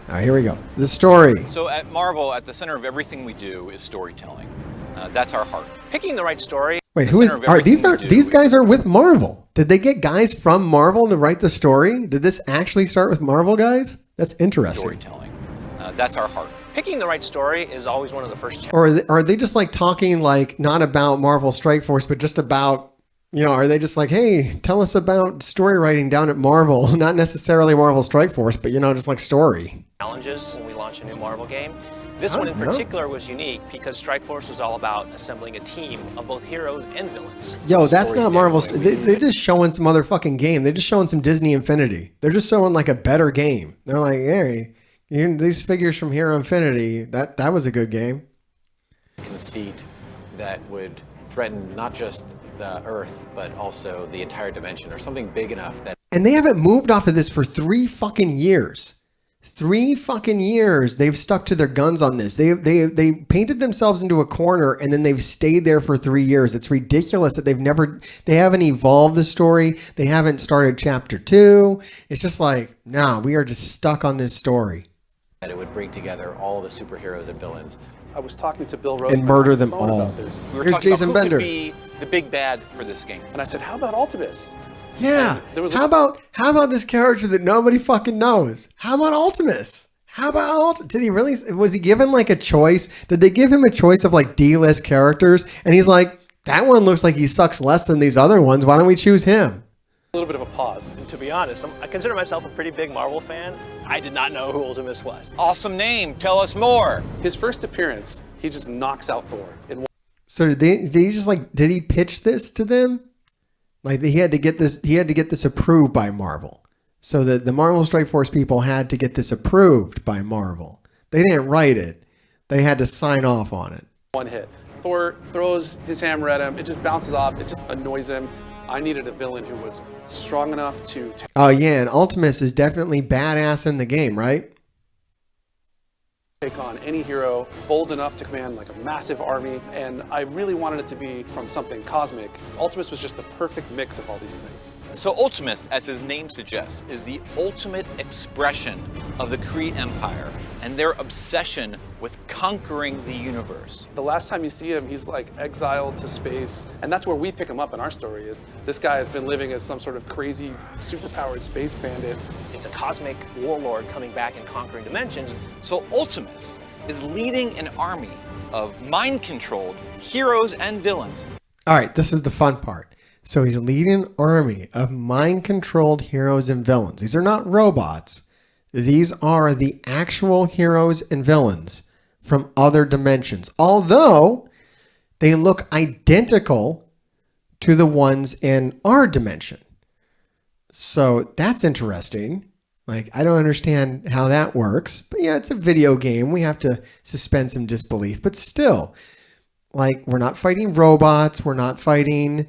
All right, here we go. The story. So at Marvel, at the center of everything we do is storytelling. That's our heart. Picking the right story. Wait, who is? These guys are with Marvel? Did they get guys from Marvel to write the story? Did this actually start with Marvel guys? That's interesting. Storytelling. That's our heart. Picking the right story is always one of the first challenges. Or are they just like talking like not about Marvel Strike Force, but just about, you know, are they just like, hey, tell us about story writing down at Marvel, not necessarily Marvel Strike Force, but, you know, just like story. Challenges when we launch a new Marvel game. This one in particular was unique because Strike Force was all about assembling a team of both heroes and villains. Yo, that's not Marvel. They're just showing some other fucking game. They're just showing some Disney Infinity. They're just showing like a better game. They're like, hey, these figures from Hero Infinity, that was a good game. Conceit that would threaten not just the Earth, but also the entire dimension, or something big enough that... And they haven't moved off of this for 3 fucking years. 3 fucking years they've stuck to their guns on this. They painted themselves into a corner and then they've stayed there for 3 years. It's ridiculous that they haven't evolved the story. They haven't started chapter 2. It's just like, nah, we are just stuck on this story. That it would bring together all the superheroes and villains. I was talking to Bill Rose and murder them all. We were Here's talking Jason about who Bender. could be the big bad for this game. And I said, how about Ultimus? Yeah. How about this character that nobody fucking knows? How about Ultimus? Did he really, was he given like a choice? Did they give him a choice of like D-list characters? And he's like, that one looks like he sucks less than these other ones. Why don't we choose him? A little bit of a pause. And to be honest, I consider myself a pretty big Marvel fan. I did not know who Ultimus was. Awesome name. Tell us more. His first appearance, he just knocks out Thor. So did he pitch this to them? Like he had to get this approved by Marvel. So that the Marvel Strike Force people had to get this approved by Marvel. They didn't write it. They had to sign off on it. One hit. Thor throws his hammer at him. It just bounces off. It just annoys him. I needed a villain who was strong enough to... Oh, yeah, and Ultimus is definitely badass in the game, right? Take on any hero, bold enough to command like a massive army, and I really wanted it to be from something cosmic. Ultimus was just the perfect mix of all these things. So Ultimus, as his name suggests, is the ultimate expression of the Kree Empire and their obsession with conquering the universe. The last time you see him, he's like exiled to space, and that's where we pick him up in our story. Is this guy has been living as some sort of crazy, superpowered space bandit. It's a cosmic warlord coming back and conquering dimensions. So Ultimus is leading an army of mind-controlled heroes and villains. All right, this is the fun part. So he's leading an army of mind-controlled heroes and villains. These are not robots. These are the actual heroes and villains from other dimensions, although they look identical to the ones in our dimension. So that's interesting. Like, I don't understand how that works, but yeah, it's a video game. We have to suspend some disbelief, but still, like, we're not fighting robots. We're not fighting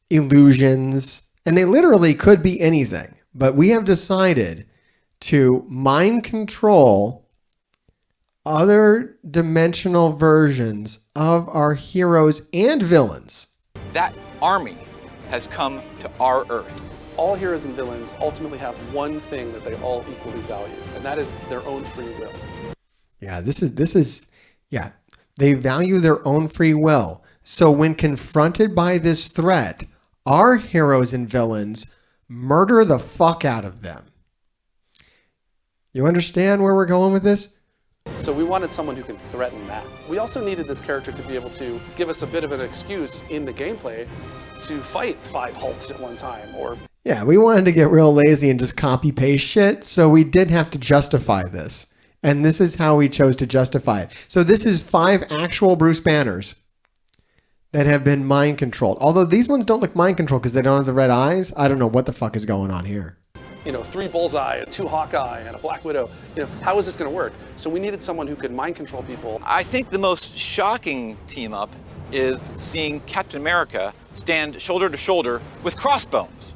illusions, and they literally could be anything, but we have decided to mind control other dimensional versions of our heroes and villains. That army has come to our Earth. All heroes and villains ultimately have one thing that they all equally value, and that is their own free will. Yeah, yeah, they value their own free will. So when confronted by this threat, our heroes and villains murder the fuck out of them. You understand where we're going with this? So we wanted someone who can threaten that. We also needed this character to be able to give us a bit of an excuse in the gameplay to fight 5 Hulks at one time, or... Yeah, we wanted to get real lazy and just copy paste shit, so we did have to justify this. And this is how we chose to justify it. So this is 5 actual Bruce Banners that have been mind controlled. Although these ones don't look mind controlled because they don't have the red eyes. I don't know what the fuck is going on here. You know, 3 Bullseye, and 2 Hawkeye, and a Black Widow. You know, how is this going to work? So we needed someone who could mind control people. I think the most shocking team up is seeing Captain America stand shoulder to shoulder with Crossbones.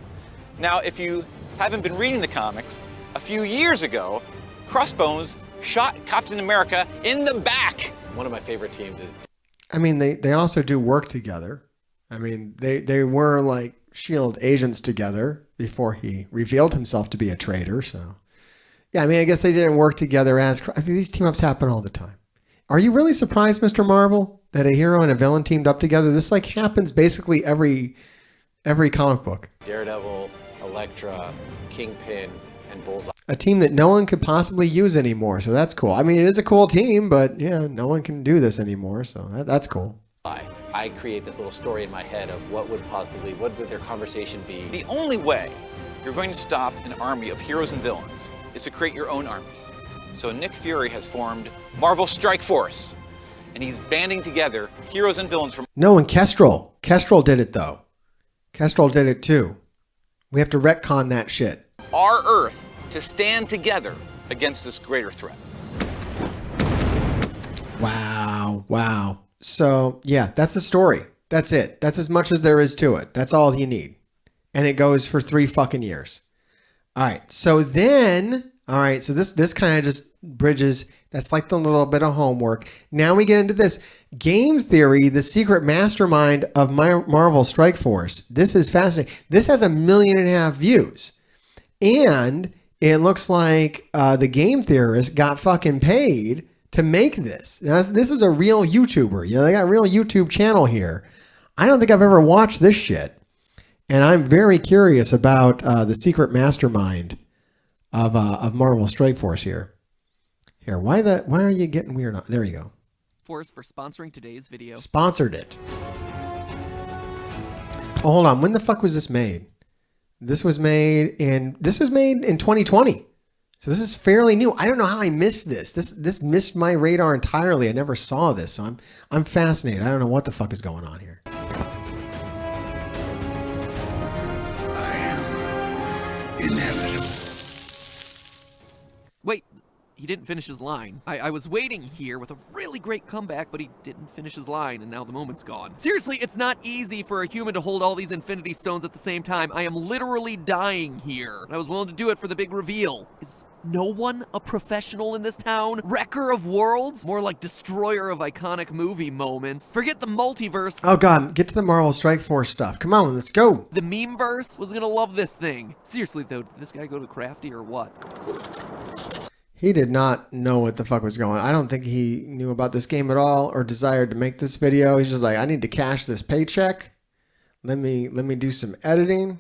Now, if you haven't been reading the comics, a few years ago, Crossbones shot Captain America in the back. One of my favorite teams is... I mean, they also do work together. I mean, they were like S.H.I.E.L.D. agents together before he revealed himself to be a traitor. So, Yeah, I mean, I guess they didn't work together as... I think these team-ups happen all the time. Are you really surprised, Mr. Marvel, that a hero and a villain teamed up together? This like happens basically every comic book. Daredevil, Elektra, Kingpin, and Bullseye. A team that no one could possibly use anymore, so that's cool. I mean, it is a cool team, but yeah, no one can do this anymore, so that's cool. I create this little story in my head of what would their conversation be. The only way you're going to stop an army of heroes and villains is to create your own army. So Nick Fury has formed Marvel Strike Force, and he's banding together heroes and villains from... No, and Kestrel. Kestrel did it, though. Kestrel did it, too. We have to retcon that shit. our Earth to stand together against this greater threat. Wow. Wow. So, yeah, that's the story. That's it. That's as much as there is to it. That's all you need. And it goes for 3 fucking years. All right. So then, all right. So this kind of just bridges. That's like the little bit of homework. Now we get into this. Game theory, the secret mastermind of Marvel Strike Force. This is fascinating. This has 1.5 million views. And it looks like the game theorist got fucking paid to make this. Now, this is a real YouTuber. You know, they got a real YouTube channel here. I don't think I've ever watched this shit. And I'm very curious about the secret mastermind of Marvel Strike Force here. Here, why are you getting weird? There you go. Force for sponsoring today's video. Sponsored it. Oh, hold on. When the fuck was this made? This was made in 2020. So this is fairly new. I don't know how I missed this. This missed my radar entirely. I never saw this. So I'm fascinated. I don't know what the fuck is going on here. Wait, he didn't finish his line. I was waiting here with a really great comeback, but he didn't finish his line, and now the moment's gone. Seriously, it's not easy for a human to hold all these Infinity Stones at the same time. I am literally dying here. And I was willing to do it for the big reveal. Is no one a professional in this town? Wrecker of worlds? More like destroyer of iconic movie moments. Forget the multiverse. Oh god, get to the Marvel Strike Force stuff. Come on, let's go. The memeverse was gonna love this thing. Seriously though, did this guy go to Crafty or what? He did not know what the fuck was going on. I don't think he knew about this game at all or desired to make this video. He's just like, I need to cash this paycheck. Let me do some editing.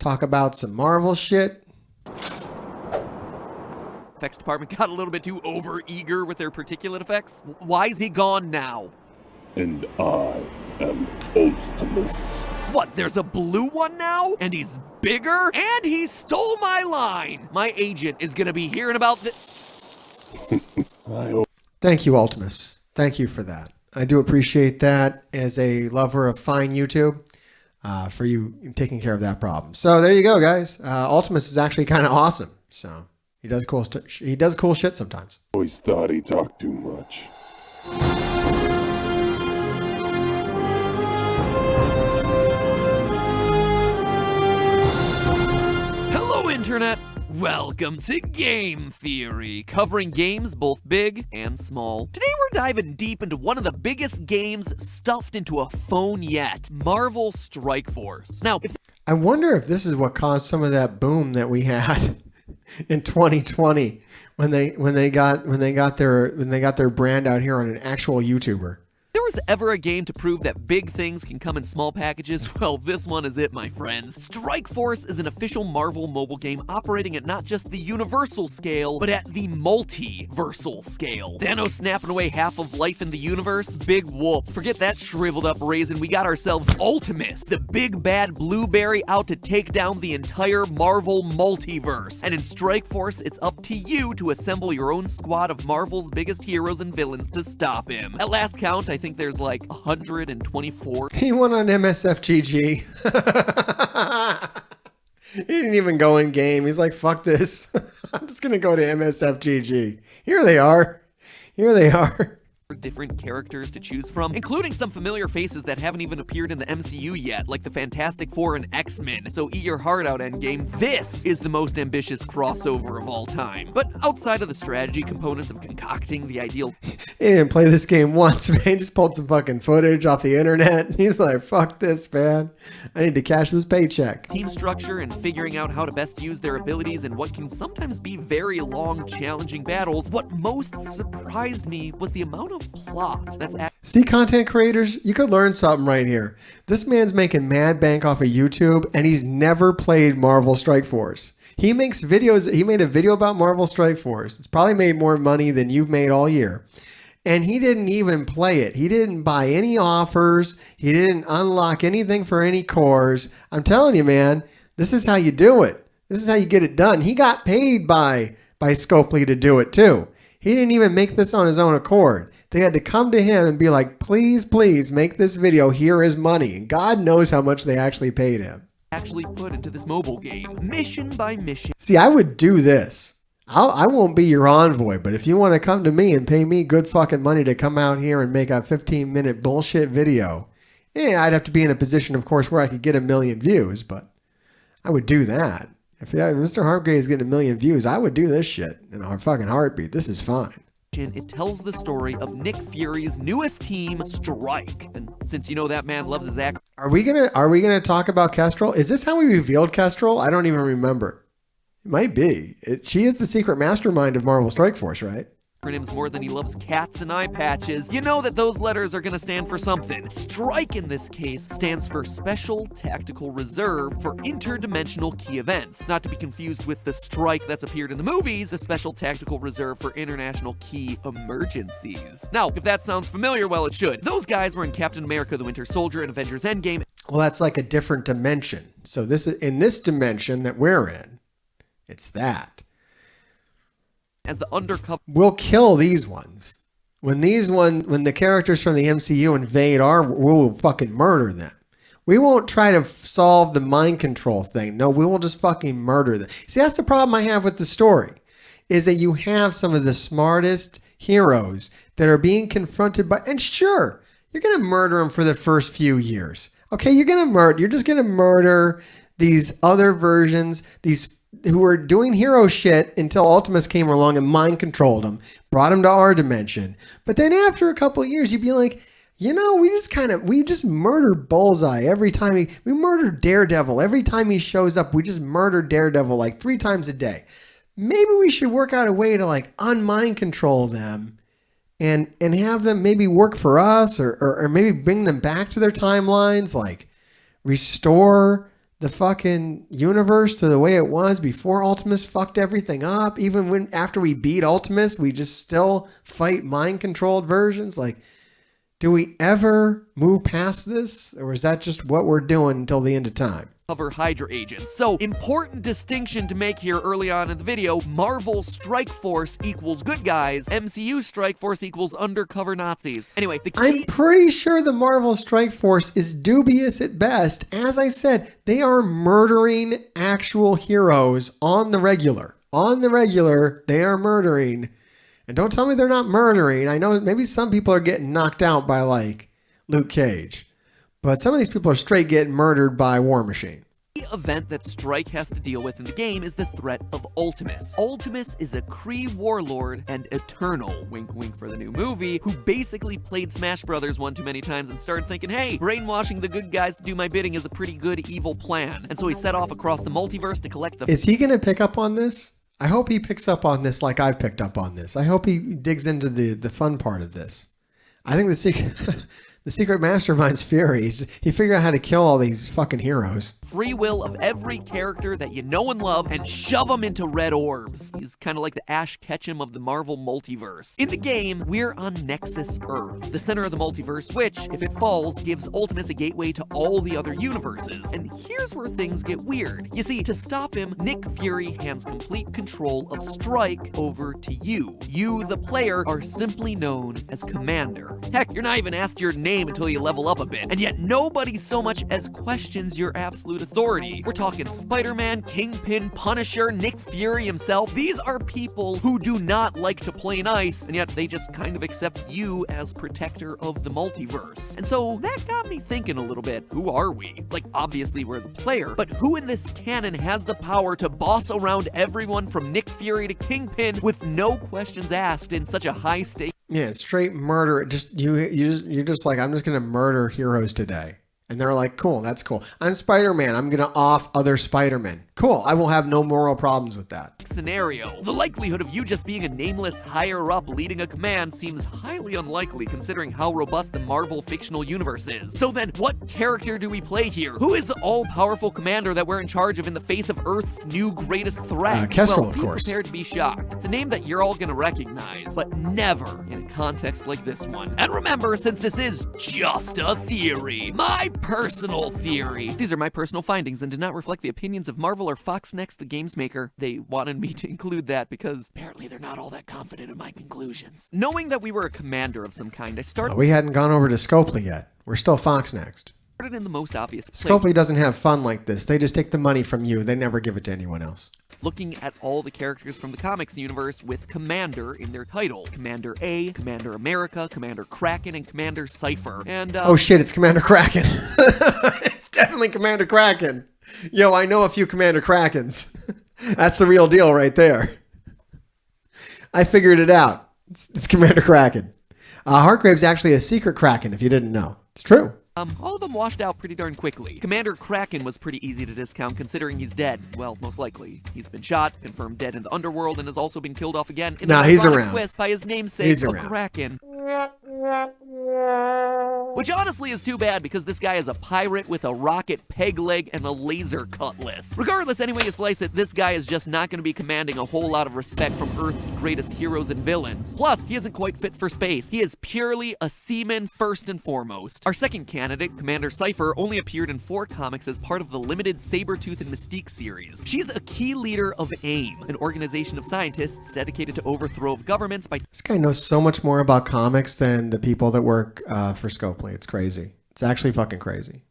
Talk about some Marvel shit. Effects department got a little bit too over-eager with their particulate effects. Why is he gone now? And I am Ultimus. What, there's a blue one now? And he's bigger? And he stole my line! My agent is gonna be hearing about this. Thank you, Ultimus. Thank you for that. I do appreciate that as a lover of fine YouTube, for you taking care of that problem. So there you go, guys. Ultimus is actually kind of awesome. So he does cool shit sometimes. Always thought he talked too much. Hello, Internet! Welcome to Game Theory, covering games both big and small. Today we're diving deep into one of the biggest games stuffed into a phone yet, Marvel Strike Force. Now, I wonder if this is what caused some of that boom that we had in 2020 when they got their brand out here on an actual YouTuber. If there was ever a game to prove that big things can come in small packages, well, this one is it, my friends. Strike Force is an official Marvel mobile game operating at not just the universal scale, but at the multiversal scale. Thanos snapping away half of life in the universe? Big whoop. Forget that shriveled up raisin, we got ourselves Ultimus, the big bad blueberry out to take down the entire Marvel multiverse. And in Strike Force, it's up to you to assemble your own squad of Marvel's biggest heroes and villains to stop him. At last count, I think there's like 124. He went on MSF GG. He didn't even go in game. He's like, fuck this. I'm just going to go to MSF GG. Here they are. Here they are. different characters to choose from, including some familiar faces that haven't even appeared in the MCU yet, like the Fantastic Four and X-Men. So eat your heart out, Endgame. This is the most ambitious crossover of all time. But outside of the strategy components of concocting the ideal... He didn't play this game once, man. He just pulled some fucking footage off the internet. He's like, fuck this, man. I need to cash this paycheck. Team structure and figuring out how to best use their abilities in what can sometimes be very long, challenging battles, what most surprised me was the amount of plot that's See, content creators, you could learn something right here. This man's making mad bank off of YouTube, and he's never played Marvel Strike Force. He makes videos. He made a video about Marvel Strike Force. It's probably made more money than you've made all year. And he didn't even play it. He didn't buy any offers. He didn't unlock anything for any cores. I'm telling you, man, this is how you do it. This is how you get it done. He got paid by Scopely to do it too. He didn't even make this on his own accord. They had to come to him and be like, please, please make this video. Here is money. And God knows how much they actually paid him. Actually put into this mobile game, mission by mission. See, I would do this. I won't be your envoy, but if you want to come to me and pay me good fucking money to come out here and make a 15-minute bullshit video, yeah, I'd have to be in a position, of course, where I could get 1 million views, but I would do that. If Mr. Hargrave is getting 1 million views, I would do this shit in a fucking heartbeat. This is fine. It tells the story of Nick Fury's newest team, Strike. And since you know that man loves his act, are we gonna talk about Kestrel? Is this how we revealed Kestrel? I don't even remember. It might be. She is the secret mastermind of Marvel Strike Force, right? acronyms more than he loves cats and eye patches, you know that those letters are gonna stand for something. Strike in this case stands for Special Tactical Reserve for interdimensional key events. Not to be confused with the strike that's appeared in the movies, the Special Tactical Reserve for international key emergencies. Now, if that sounds familiar, well, it should. Those guys were in Captain America: The Winter Soldier and Avengers Endgame. Well, that's like a different dimension. So this is in this dimension that we're in. It's that. As the undercover, we'll kill these ones. When the characters from the MCU invade we'll fucking murder them. We won't try to solve the mind control thing. No, we will just fucking murder them. See, that's the problem I have with the story, is that you have some of the smartest heroes that are being confronted by, and sure, you're going to murder them for the first few years. Okay, you're just going to murder these other versions, these who were doing hero shit until Ultimus came along and mind controlled them, brought them to our dimension. But then after a couple of years, you'd be like, you know, we just murder Bullseye every time we murder Daredevil. Every time he shows up, we just murder Daredevil like 3 times a day. Maybe we should work out a way to like unmind control them and have them maybe work for us or maybe bring them back to their timelines, like restore the fucking universe to the way it was before Ultimus fucked everything up. Even after we beat Ultimus, we just still fight mind-controlled versions. Like, do we ever move past this? Or is that just what we're doing until the end of time? Cover Hydra agents. So, important distinction to make here early on in the video: Marvel Strike Force equals good guys, MCU Strike Force equals undercover Nazis. Anyway, I'm pretty sure the Marvel Strike Force is dubious at best. As I said, they are murdering actual heroes on the regular. On the regular, they are murdering. And don't tell me they're not murdering. I know maybe some people are getting knocked out by, like, Luke Cage. But some of these people are straight getting murdered by War Machine. The event that Strike has to deal with in the game is the threat of Ultimus. Ultimus is a Kree warlord and Eternal, wink wink for the new movie, who basically played Smash Brothers one too many times and started thinking, hey, brainwashing the good guys to do my bidding is a pretty good evil plan. And so he set off across the multiverse to collect the... Is he going to pick up on this? I hope he picks up on this like I've picked up on this. I hope he digs into the fun part of this. I think the secret mastermind's Fury. He figured out how to kill all these fucking heroes. Free will of every character that you know and love and shove them into red orbs. He's kind of like the Ash Ketchum of the Marvel multiverse. In the game, we're on Nexus Earth, the center of the multiverse, which, if it falls, gives Ultimus a gateway to all the other universes. And here's where things get weird. You see, to stop him, Nick Fury hands complete control of Strike over to you. You, the player, are simply known as Commander. Heck, you're not even asked your name game until you level up a bit. And yet nobody so much as questions your absolute authority. We're talking Spider-Man, Kingpin, Punisher, Nick Fury himself. These are people who do not like to play nice, and yet they just kind of accept you as protector of the multiverse. And so that got me thinking a little bit, who are we? Like, obviously we're the player, but who in this canon has the power to boss around everyone from Nick Fury to Kingpin with no questions asked in such a high stake? Yeah, straight murder. Just you're just like, I'm just gonna murder heroes today. And they're like, cool, that's cool. I'm Spider-Man. I'm going to off other Spider-Men. Cool. I will have no moral problems with that. Scenario. The likelihood of you just being a nameless higher-up leading a command seems highly unlikely considering how robust the Marvel fictional universe is. So then, what character do we play here? Who is the all-powerful commander that we're in charge of in the face of Earth's new greatest threat? Kestrel, well, of course. Be prepared to be shocked. It's a name that you're all going to recognize, but never in a context like this one. And remember, since this is just a theory, my personal theory. These are my personal findings and do not reflect the opinions of Marvel or Fox Next, the game's maker. They wanted me to include that because apparently they're not all that confident in my conclusions. Knowing that we were a commander of some kind, I started... We hadn't gone over to Scopely yet. We're still Fox Next. In the most obvious place. Scopely doesn't have fun like this. They just take the money from you. They never give it to anyone else. Looking at all the characters from the comics universe with Commander in their title. Commander A, Commander America, Commander Kraken, and Commander Cypher. And oh shit, it's Commander Kraken. It's definitely Commander Kraken. Yo, I know a few Commander Krakens. That's the real deal right there. I figured it out. It's Commander Kraken. Hargrave's actually a secret Kraken, if you didn't know. It's true. All of them washed out pretty darn quickly. Commander Kraken was pretty easy to discount considering he's dead. Well, most likely. He's been shot, confirmed dead in the underworld, and has also been killed off again in he's ironic around. twist by his namesake, the Kraken. Which honestly is too bad because this guy is a pirate with a rocket peg leg and a laser cutlass. Regardless, any way you slice it, this guy is just not going to be commanding a whole lot of respect from Earth's greatest heroes and villains. Plus, he isn't quite fit for space. He is purely a seaman first and foremost. Our second candidate, Commander Cypher, only appeared in 4 comics as part of the limited Sabretooth and Mystique series. She's a key leader of AIM, an organization of scientists dedicated to overthrow of governments by... This guy knows so much more about comics than the people that work for Scopely. It's crazy. It's actually fucking crazy.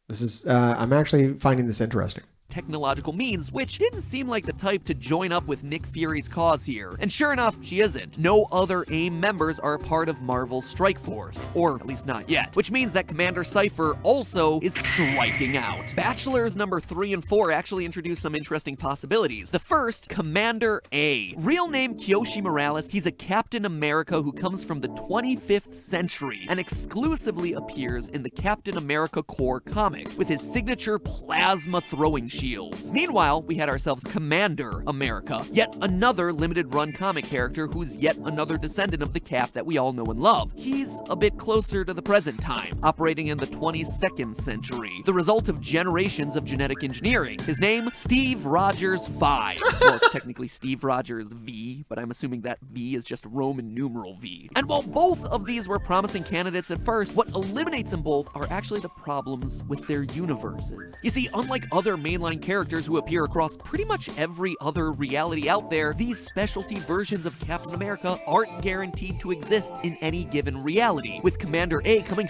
This is, I'm actually finding this interesting. Technological means, which didn't seem like the type to join up with Nick Fury's cause here. And sure enough, she isn't. No other AIM members are a part of Marvel's Strike Force, or at least not yet, which means that Commander Cypher also is striking out. Bachelors number 3 and 4 actually introduce some interesting possibilities. The first, Commander A. Real name Kyoshi Morales, he's a Captain America who comes from the 25th century and exclusively appears in the Captain America Corps comics with his signature plasma throwing shields. Meanwhile, we had ourselves Commander America, yet another limited run comic character who's yet another descendant of the Cap that we all know and love. He's a bit closer to the present time, operating in the 22nd century, the result of generations of genetic engineering. His name, Steve Rogers 5. Well, it's technically Steve Rogers V, but I'm assuming that V is just Roman numeral V. And while both of these were promising candidates at first, what eliminates them both are actually the problems with their universes. You see, unlike other mainline characters who appear across pretty much every other reality out there, these specialty versions of Captain America aren't guaranteed to exist in any given reality, with Commander A coming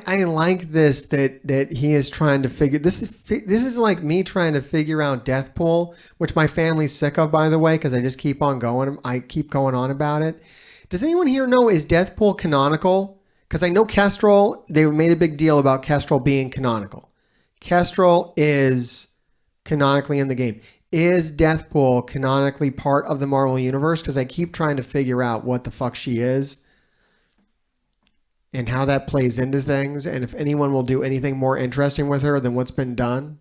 I like this that he is trying to figure this is like me trying to figure out Deathpool, which my family's sick of, by the way, because I just keep on going. I keep going on about it. Does anyone here know, is Deathpool canonical? Because I know Kestrel, they made a big deal about Kestrel being canonical. Kestrel is canonically in the game. Is Deathpool canonically part of the Marvel Universe? Because I keep trying to figure out what the fuck she is and how that plays into things, and if anyone will do anything more interesting with her than what's been done.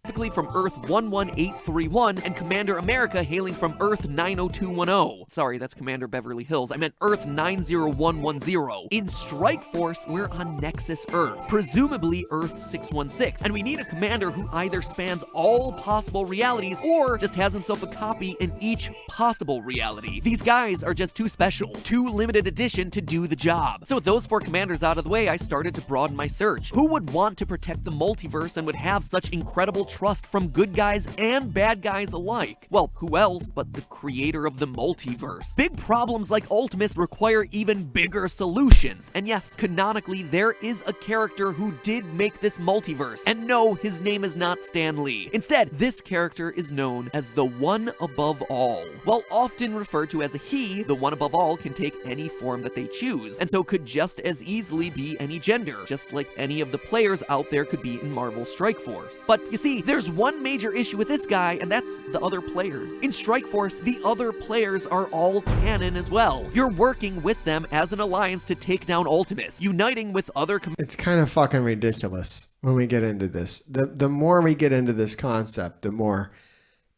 From Earth 11831 and Commander America hailing from Earth 90210. Sorry, that's Commander Beverly Hills. I meant Earth 90110. In Strike Force, we're on Nexus Earth, presumably Earth 616, and we need a commander who either spans all possible realities or just has himself a copy in each possible reality. These guys are just too special, too limited edition to do the job. So with those 4 commanders out of the way, I started to broaden my search. Who would want to protect the multiverse and would have such incredible trust from good guys and bad guys alike. Well, who else but the creator of the multiverse? Big problems like Ultimus require even bigger solutions. And yes, canonically, there is a character who did make this multiverse. And no, his name is not Stan Lee. Instead, this character is known as the One Above All. While often referred to as a he, the One Above All can take any form that they choose, and so could just as easily be any gender, just like any of the players out there could be in Marvel Strike Force. But you see, there's one major issue with this guy, and that's the other players. In Strike Force, the other players are all canon as well. You're working with them as an alliance to take down Ultimus, uniting with other It's kind of fucking ridiculous when we get into this. The more we get into this concept, the more...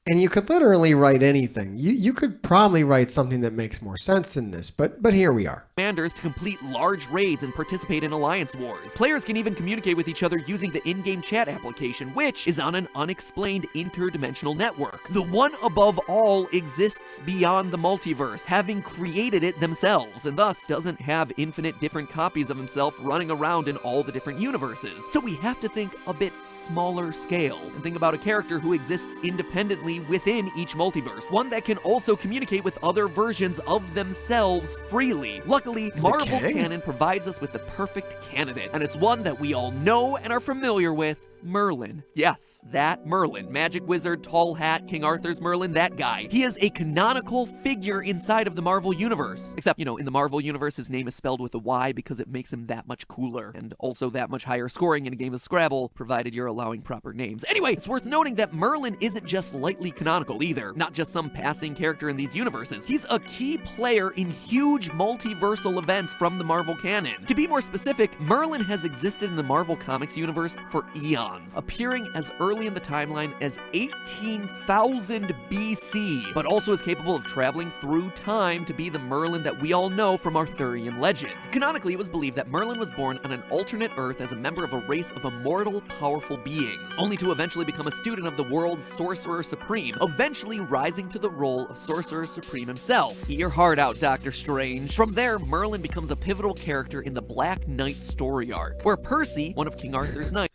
And you could literally write anything. You could probably write something that makes more sense than this, but here we are. Commanders to complete large raids and participate in alliance wars. Players can even communicate with each other using the in-game chat application, which is on an unexplained interdimensional network. The One Above All exists beyond the multiverse, having created it themselves, and thus doesn't have infinite different copies of himself running around in all the different universes. So we have to think a bit smaller scale, and think about a character who exists independently within each multiverse, one that can also communicate with other versions of themselves freely. Luckily, Marvel canon provides us with the perfect candidate, and it's one that we all know and are familiar with: Merlin. Yes, that Merlin. Magic wizard, tall hat, King Arthur's Merlin, that guy. He is a canonical figure inside of the Marvel Universe. Except, in the Marvel Universe, his name is spelled with a Y because it makes him that much cooler, and also that much higher scoring in a game of Scrabble, provided you're allowing proper names. Anyway, it's worth noting that Merlin isn't just lightly canonical either. Not just some passing character in these universes. He's a key player in huge multiversal events from the Marvel canon. To be more specific, Merlin has existed in the Marvel Comics universe for eons, appearing as early in the timeline as 18,000 BC, but also is capable of traveling through time to be the Merlin that we all know from Arthurian legend. Canonically, it was believed that Merlin was born on an alternate Earth as a member of a race of immortal, powerful beings, only to eventually become a student of the world's Sorcerer Supreme, eventually rising to the role of Sorcerer Supreme himself. Eat your heart out, Doctor Strange. From there, Merlin becomes a pivotal character in the Black Knight story arc, where Percy, one of King Arthur's knights,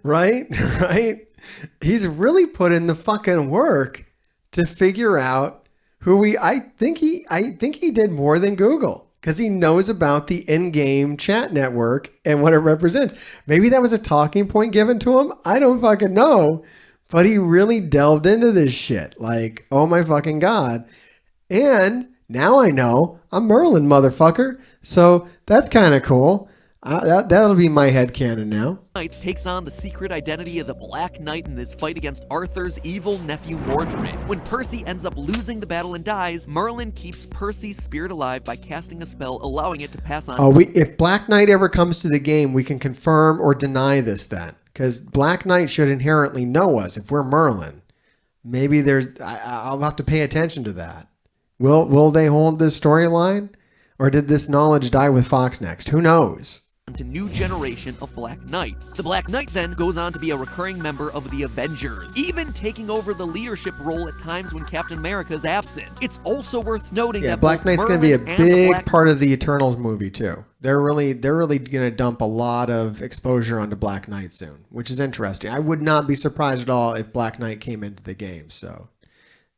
Right? He's really put in the fucking work to figure out who I think he did more than Google, because he knows about the in-game chat network and what it represents. Maybe that was a talking point given to him. I don't fucking know, but he really delved into this shit. Like, oh my fucking God. And now I know I'm Merlin, motherfucker. So that's kind of cool. That'll be my headcanon now. Knights takes on the secret identity of the Black Knight in his fight against Arthur's evil nephew Mordred. When Percy ends up losing the battle and dies, Merlin keeps Percy's spirit alive by casting a spell allowing it to pass on. If Black Knight ever comes to the game, we can confirm or deny this then, because Black Knight should inherently know us if we're Merlin. Maybe I'll have to pay attention to that. Will they hold this storyline, or did this knowledge die with Fox Next? Who knows? To new generation of Black Knights. The Black Knight then goes on to be a recurring member of the Avengers, even taking over the leadership role at times when Captain America is absent. It's also worth noting that Black Knight's going to be a big part of the Eternals movie too. They're really going to dump a lot of exposure onto Black Knight soon, which is interesting. I would not be surprised at all if Black Knight came into the game. So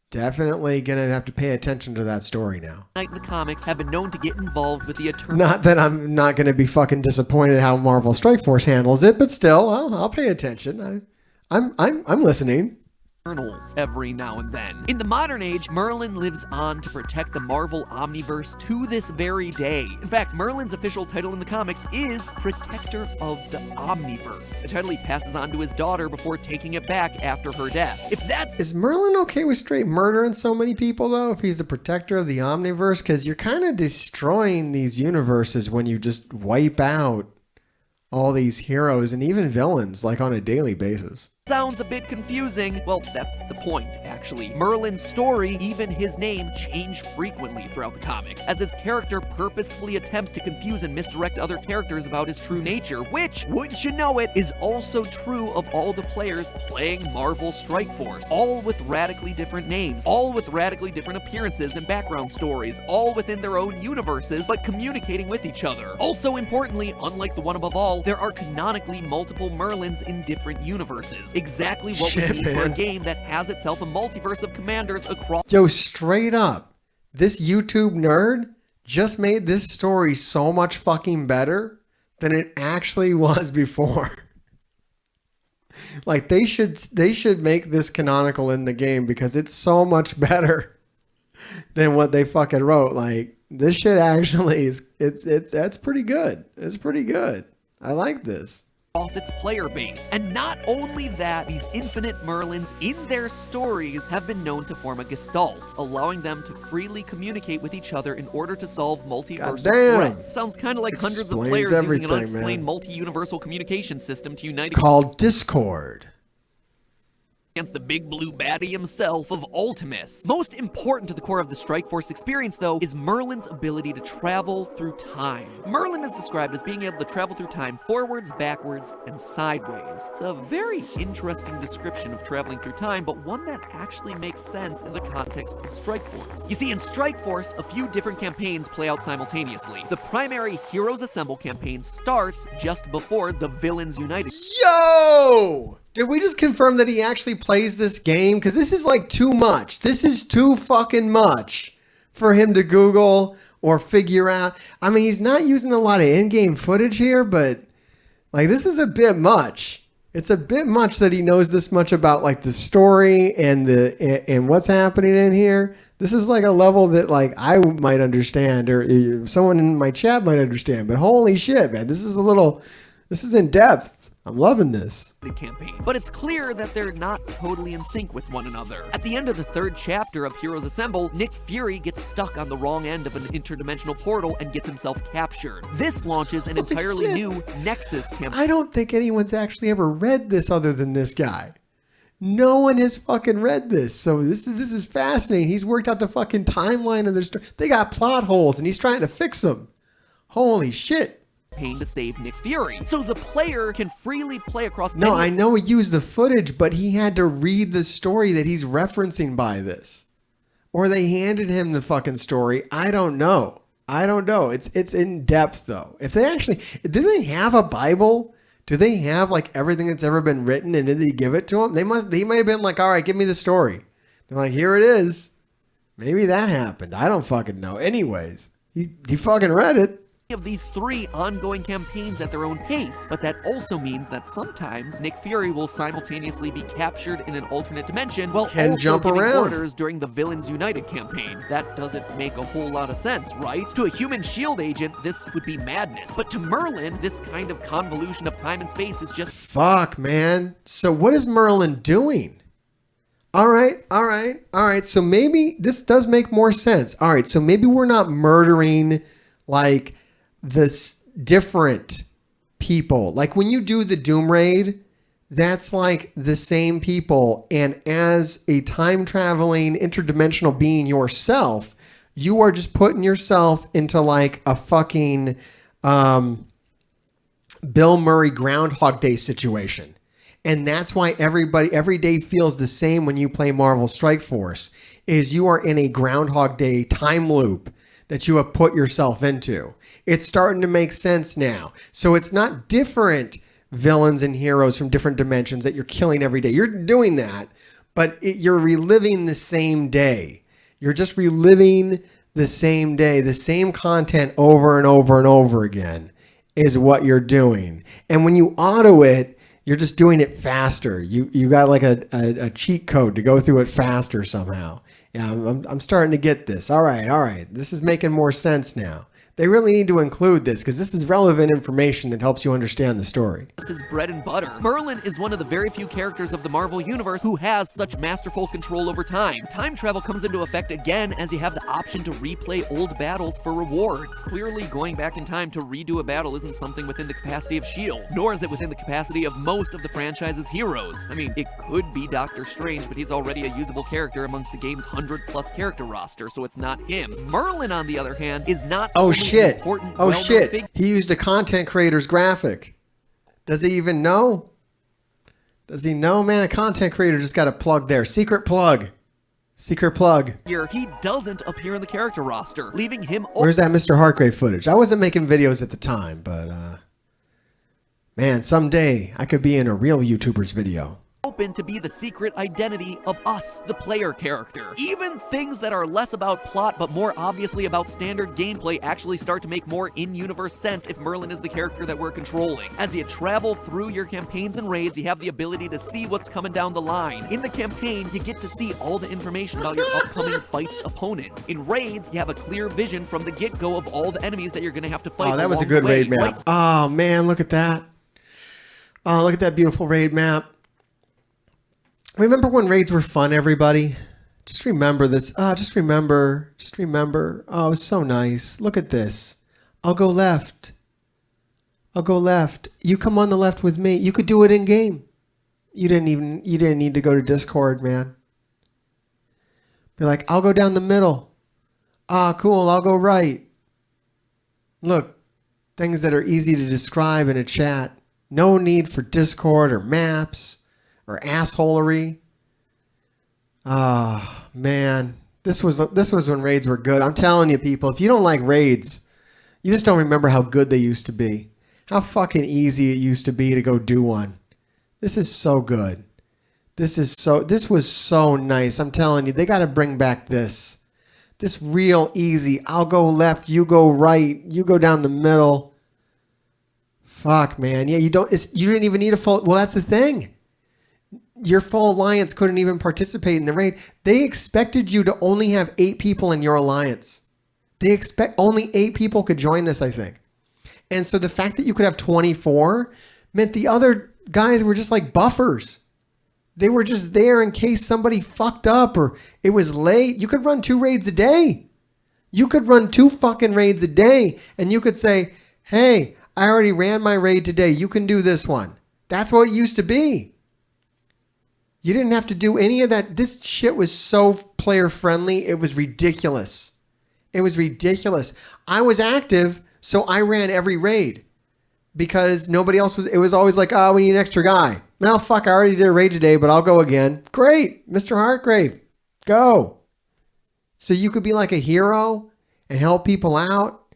definitely going to have to pay attention to that story now. Knight in the comics have been known to get involved with the Eternals. Not that I'm not going to be fucking disappointed how Marvel Strike Force handles it, but still, I'll pay attention. I'm listening. Every now and then. In the modern age, Merlin lives on to protect the Marvel Omniverse to this very day. In fact, Merlin's official title in the comics is Protector of the Omniverse, a title he passes on to his daughter before taking it back after her death. Is Merlin okay with straight murdering so many people though, if he's the protector of the Omniverse? Because you're kind of destroying these universes when you just wipe out all these heroes and even villains like on a daily basis. Sounds a bit confusing. Well, that's the point, actually. Merlin's story, even his name, change frequently throughout the comics, as his character purposefully attempts to confuse and misdirect other characters about his true nature, which, wouldn't you know it, is also true of all the players playing Marvel Strike Force, all with radically different names, all with radically different appearances and background stories, all within their own universes, but communicating with each other. Also importantly, unlike the One Above All, there are canonically multiple Merlins in different universes. Exactly what Shit, we need for a man. game that has itself a multiverse of commanders across. Yo, straight up, this YouTube nerd just made this story so much fucking better than it actually was before. Like they should make this canonical in the game because it's so much better than what they fucking wrote. Like this shit actually is that's pretty good. It's pretty good. I like this. Its player base. And not only that, these infinite Merlins in their stories have been known to form a Gestalt, allowing them to freely communicate with each other in order to solve multiversal Goddamn. threats. Sounds kind of like hundreds of Explains players using an everything, unexplained man. multi-universal communication system to unite Called Discord. against the big blue baddie himself of Ultimus. Most important to the core of the Strike Force experience, though, is Merlin's ability to travel through time. Merlin is described as being able to travel through time forwards, backwards, and sideways. It's a very interesting description of traveling through time, but one that actually makes sense in the context of Strike Force. You see, in Strike Force, a few different campaigns play out simultaneously. The primary Heroes Assemble campaign starts just before the Villains United. Yo! Did we just confirm that he actually plays this game? Because this is like too much. This is too fucking much for him to Google or figure out. I mean, he's not using a lot of in-game footage here, but like this is a bit much. It's a bit much that he knows this much about like the story and what's happening in here. This is like a level that like I might understand or someone in my chat might understand. But holy shit, man, this is in depth. I'm loving this. Campaign. But it's clear that they're not totally in sync with one another. At the end of the third chapter of Heroes Assemble, Nick Fury gets stuck on the wrong end of an interdimensional portal and gets himself captured. This launches an entirely new Nexus campaign. I don't think anyone's actually ever read this other than this guy. No one has fucking read this. So this is fascinating. He's worked out the fucking timeline of their story. They got plot holes and he's trying to fix them. Holy shit. To save Nick Fury, so the player can freely play across. No, I know he used the footage, but he had to read the story that he's referencing by this, or they handed him the fucking story. I don't know. It's in depth though. If they actually, do they have a Bible? Do they have like everything that's ever been written, and did they give it to him? They might have been like, all right, give me the story. They're like, here it is. Maybe that happened. I don't fucking know. Anyways, he fucking read it. Of these three ongoing campaigns at their own pace, but that also means that sometimes Nick Fury will simultaneously be captured in an alternate dimension while also jump giving around orders during the Villains United campaign. That doesn't make a whole lot of sense, right? To a human SHIELD agent, this would be madness, but to Merlin, this kind of convolution of time and space is just fuck, man. So what is Merlin doing? All right. So maybe this does make more sense. All right, so maybe we're not murdering like this different people. Like when you do the Doom Raid, that's like the same people. And as a time traveling interdimensional being yourself, you are just putting yourself into like a fucking Bill Murray Groundhog Day situation. And that's why every day feels the same when you play Marvel Strike Force, is you are in a Groundhog Day time loop that you have put yourself into. It's starting to make sense now. So it's not different villains and heroes from different dimensions that you're killing every day. You're doing that, but you're reliving the same day. You're just reliving the same day, the same content over and over and over again is what you're doing. And when you auto it, you're just doing it faster. You got like a cheat code to go through it faster somehow. Yeah, I'm starting to get this. All right. This is making more sense now. They really need to include this because this is relevant information that helps you understand the story. This is bread and butter. Merlin is one of the very few characters of the Marvel Universe who has such masterful control over time. Time travel comes into effect again as you have the option to replay old battles for rewards. Clearly, going back in time to redo a battle isn't something within the capacity of S.H.I.E.L.D., nor is it within the capacity of most of the franchise's heroes. I mean, it could be Doctor Strange, but he's already a usable character amongst the game's 100+ character roster, so it's not him. Merlin, on the other hand, is not shit. Important, oh shit. He used a content creator's graphic. Does he even know? Does he know, man? A content creator just got a plug there. Secret plug. Here, he doesn't appear in the character roster, leaving him. Where's that Mr. Hargrave footage? I wasn't making videos at the time, but man, someday I could be in a real YouTuber's video. open to be the secret identity of us, the player character. Even things that are less about plot but more obviously about standard gameplay actually start to make more in-universe sense if Merlin is the character that we're controlling. As you travel through your campaigns and raids, you have the ability to see what's coming down the line. In the campaign, you get to see all the information about your upcoming fight's opponents. In raids, you have a clear vision from the get-go of all the enemies that you're going to have to fight. Oh, that was a good raid map. Oh, man, look at that. Oh, look at that beautiful raid map. Remember when raids were fun, everybody? Just remember this. Just remember. Oh, it was so nice. Look at this. I'll go left. You come on the left with me. You could do it in game. You didn't need to go to Discord, man. Be like, I'll go down the middle. Cool, I'll go right. Look, things that are easy to describe in a chat. No need for Discord or maps or assholery. Man, this was when raids were good. I'm telling you, people, if you don't like raids, you just don't remember how good they used to be. How fucking easy it used to be to go do one. This is so good. This was so nice. I'm telling you, they got to bring back this. This real easy. I'll go left, you go right, you go down the middle. Fuck, man. Yeah, you didn't even need a full. Well, that's the thing. Your full alliance couldn't even participate in the raid. They expected you to only have 8 people in your alliance. They expect only 8 people could join this, I think. And so the fact that you could have 24 meant the other guys were just like buffers. They were just there in case somebody fucked up or it was late. You could run 2 raids a day. You could run 2 fucking raids a day. And you could say, hey, I already ran my raid today. You can do this one. That's what it used to be. You didn't have to do any of that. This shit was so player friendly. It was ridiculous. It was ridiculous. I was active, so I ran every raid because nobody else was. It was always like, we need an extra guy. Well, fuck, I already did a raid today, but I'll go again. Great, Mr. Hartgrave, go. So you could be like a hero and help people out.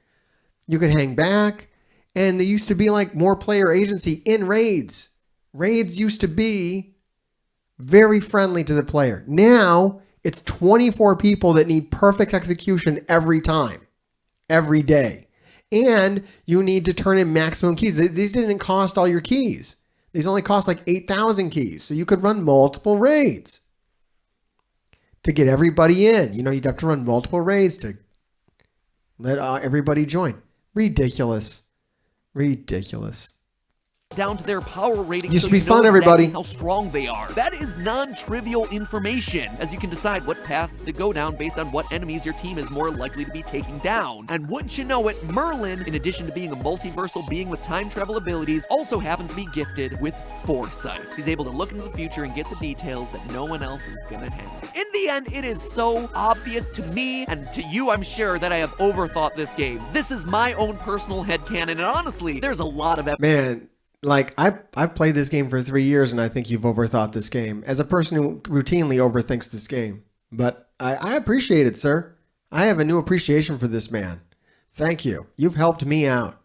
You could hang back. And there used to be like more player agency in raids. Raids used to be very friendly to the player. Now it's 24 people that need perfect execution every time, every day. And you need to turn in maximum keys. These didn't cost all your keys. These only cost like 8,000 keys. So you could run multiple raids to get everybody in. You know, you'd have to run multiple raids to let everybody join. Ridiculous. Down to their power rating. Used to be fun, everybody. How strong they are. That is non-trivial information, as you can decide what paths to go down based on what enemies your team is more likely to be taking down. And wouldn't you know it, Merlin, in addition to being a multiversal being with time travel abilities, also happens to be gifted with foresight. He's able to look into the future and get the details that no one else is gonna have. In the end, it is so obvious to me, and to you I'm sure, that I have overthought this game. This is my own personal headcanon, and honestly, there's a lot of Man, like, I've played this game for 3 years, and I think you've overthought this game. As a person who routinely overthinks this game. But I appreciate it, sir. I have a new appreciation for this man. Thank you. You've helped me out.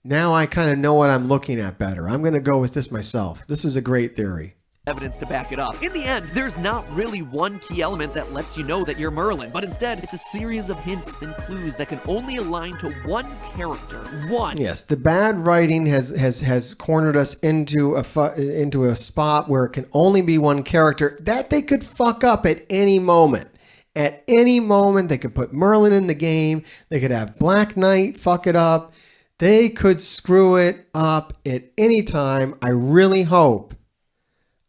Now I kind of know what I'm looking at better. I'm going to go with this myself. This is a great theory. Evidence to back it up. In the end, there's not really one key element that lets you know that you're Merlin, but instead, it's a series of hints and clues that can only align to one character. One. Yes, the bad writing has cornered us into a spot where it can only be one character that they could fuck up at any moment. At any moment, they could put Merlin in the game. They could have Black Knight fuck it up. They could screw it up at any time. I really hope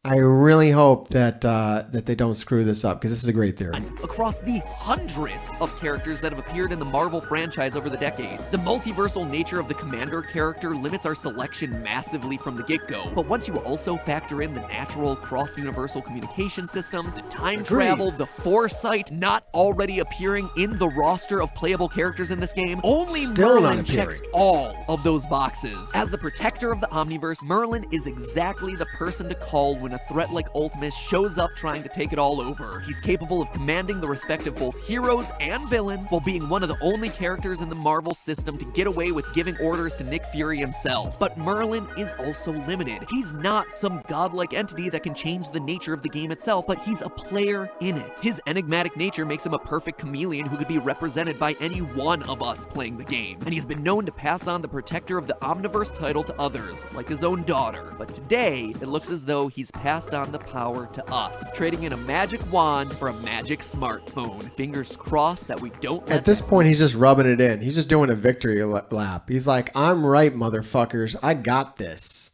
that they don't screw this up, because this is a great theory. Across the hundreds of characters that have appeared in the Marvel franchise over the decades, the multiversal nature of the Commander character limits our selection massively from the get-go. But once you also factor in the natural cross-universal communication systems, the time travel, the foresight not already appearing in the roster of playable characters in this game, only Merlin checks all of those boxes. As the protector of the Omniverse, Merlin is exactly the person to call when when a threat like Ultimus shows up trying to take it all over. He's capable of commanding the respect of both heroes and villains, while being one of the only characters in the Marvel system to get away with giving orders to Nick Fury himself. But Merlin is also limited. He's not some godlike entity that can change the nature of the game itself, but he's a player in it. His enigmatic nature makes him a perfect chameleon who could be represented by any one of us playing the game. And he's been known to pass on the Protector of the Omniverse title to others, like his own daughter. But today, it looks as though he's passed on the power to us, trading in a magic wand for a magic smartphone. Fingers crossed that we don't let At this point, he's just rubbing it in. He's just doing a victory lap. He's like, I'm right, motherfuckers. I got this.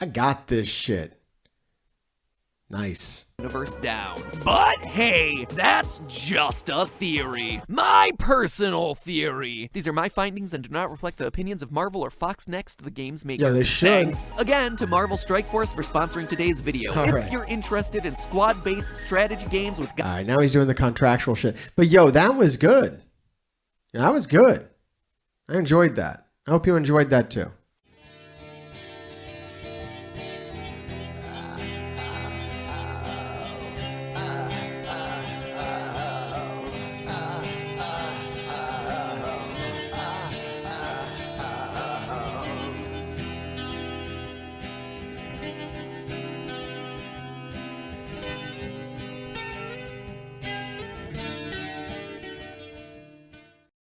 I got this shit. Nice. Universe down. But hey, that's just a theory. My personal theory. These are my findings and do not reflect the opinions of Marvel or Fox Next, the game's maker. Yeah, they should. Thanks again to Marvel Strike Force for sponsoring today's video. If you're interested in squad-based strategy games with All right, now he's doing the contractual shit. But yo, that was good. That was good. I enjoyed that. I hope you enjoyed that too.